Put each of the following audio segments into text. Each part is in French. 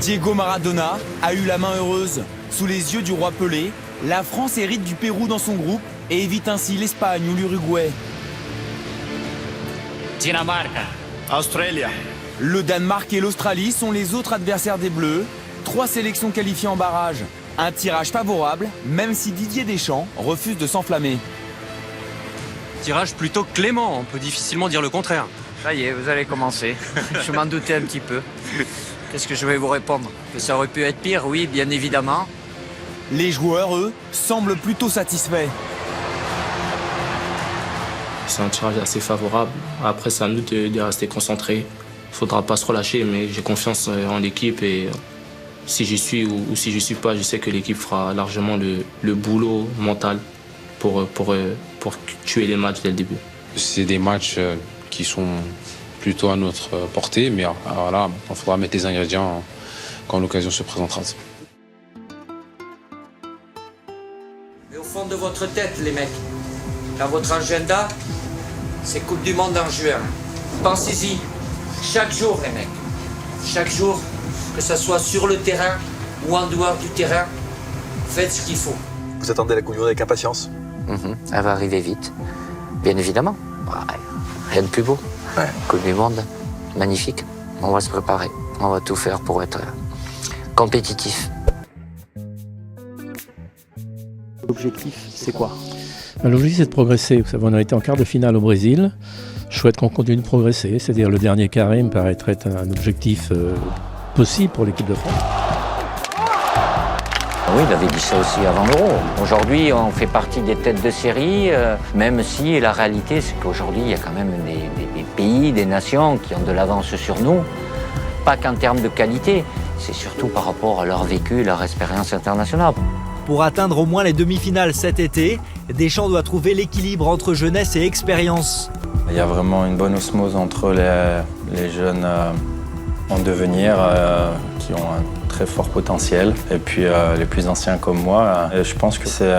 Diego Maradona a eu la main heureuse. Sous les yeux du roi Pelé, la France hérite du Pérou dans son groupe et évite ainsi l'Espagne ou l'Uruguay. Dinamarca. Australia. Le Danemark et l'Australie sont les autres adversaires des Bleus. 3 sélections qualifiées en barrage. Un tirage favorable, même si Didier Deschamps refuse de s'enflammer. Tirage plutôt clément, on peut difficilement dire le contraire. Ça y est, vous allez commencer. Je m'en doutais un petit peu. Qu'est-ce que je vais vous répondre? Que ça aurait pu être pire, oui, bien évidemment. Les joueurs, eux, semblent plutôt satisfaits. C'est un tirage assez favorable. Après, c'est à nous de rester concentrés. Il ne faudra pas se relâcher, mais j'ai confiance en l'équipe et si j'y suis ou si je ne suis pas, je sais que l'équipe fera largement le boulot mental pour tuer les matchs dès le début. C'est des matchs qui sont plutôt à notre portée, mais voilà, il faudra mettre les ingrédients quand l'occasion se présentera. Mais au fond de votre tête, les mecs, dans votre agenda, c'est Coupe du Monde en juin. Pensez-y, chaque jour, les mecs. Chaque jour, que ce soit sur le terrain ou en dehors du terrain, faites ce qu'il faut. Vous attendez la Coupe du Monde avec impatience? Elle va arriver vite, bien évidemment. Ouais, rien de plus beau. Ouais. Coupe du Monde, magnifique. On va se préparer, on va tout faire pour être compétitif. L'objectif, c'est quoi? L'objectif, c'est de progresser. Vous savez, on a été en quart de finale au Brésil. Je souhaite qu'on continue de progresser. C'est-à-dire le dernier carré me paraîtrait être un objectif possible pour l'équipe de France. Oui, il avait dit ça aussi avant l'Euro. Aujourd'hui, on fait partie des têtes de série, même si la réalité, c'est qu'aujourd'hui, il y a quand même des pays, des nations qui ont de l'avance sur nous. Pas qu'en termes de qualité, c'est surtout par rapport à leur vécu, leur expérience internationale. Pour atteindre au moins les demi-finales cet été, Deschamps doit trouver l'équilibre entre jeunesse et expérience. Il y a vraiment une bonne osmose entre les jeunes en devenir qui ont un très fort potentiel et puis les plus anciens comme moi. Et je pense que c'est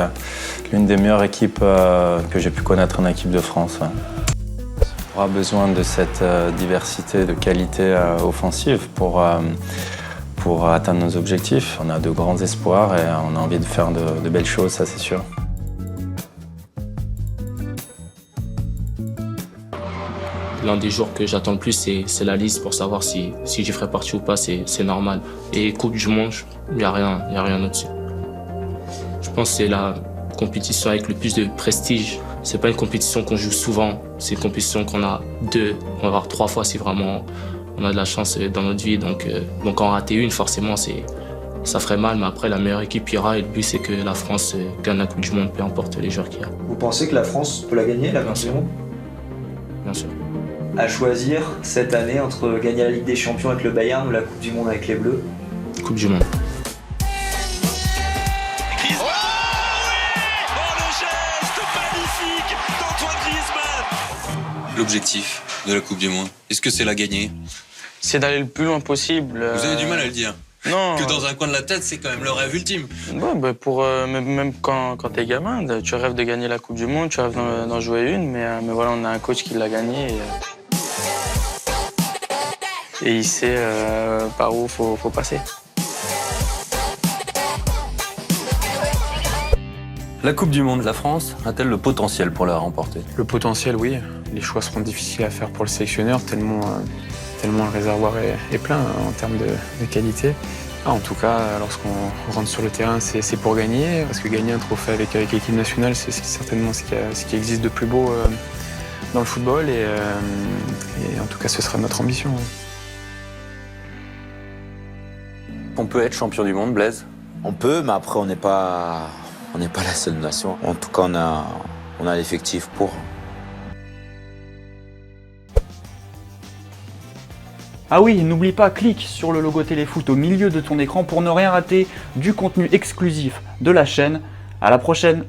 l'une des meilleures équipes que j'ai pu connaître en équipe de France. On aura besoin de cette diversité de qualité offensive pour atteindre nos objectifs. On a de grands espoirs et on a envie de faire de belles choses, ça c'est sûr. L'un des jours que j'attends le plus, c'est la liste pour savoir si j'y ferai partie ou pas, c'est normal. Et Coupe du Monde, il n'y a rien au-dessus. Je pense que c'est la compétition avec le plus de prestige. C'est pas une compétition qu'on joue souvent, c'est une compétition qu'on a on va avoir 3 fois si vraiment on a de la chance dans notre vie. Donc en rater une, forcément, ça ferait mal, mais après la meilleure équipe ira et le but c'est que la France gagne la Coupe du Monde, peu importe les joueurs qu'il y a. Vous pensez que la France peut la gagner, la Coupe du Monde? Bien sûr. À choisir cette année entre gagner la Ligue des Champions avec le Bayern ou la Coupe du Monde avec les Bleus? Coupe du Monde. L'objectif de la Coupe du Monde, est-ce que c'est la gagner? C'est d'aller le plus loin possible. Vous avez du mal à le dire. Non. Que dans un coin de la tête, c'est quand même le rêve ultime. Ouais, même quand t'es gamin, tu rêves de gagner la Coupe du Monde, tu rêves d'en jouer une, mais voilà, on a un coach qui l'a gagné et il sait par où faut passer. La Coupe du Monde, la France a-t-elle le potentiel pour la remporter? Le potentiel, oui. Les choix seront difficiles à faire pour le sélectionneur, tellement le réservoir est plein en termes de qualité. En tout cas, lorsqu'on rentre sur le terrain, c'est pour gagner, parce que gagner un trophée avec l'équipe nationale, c'est certainement ce qui existe de plus beau dans le football, et en tout cas, ce sera notre ambition. On peut être champion du monde, Blaise? On peut, mais après, on n'est pas la seule nation. En tout cas, on a l'effectif pour. Ah oui, n'oublie pas, clique sur le logo Téléfoot au milieu de ton écran pour ne rien rater du contenu exclusif de la chaîne. À la prochaine!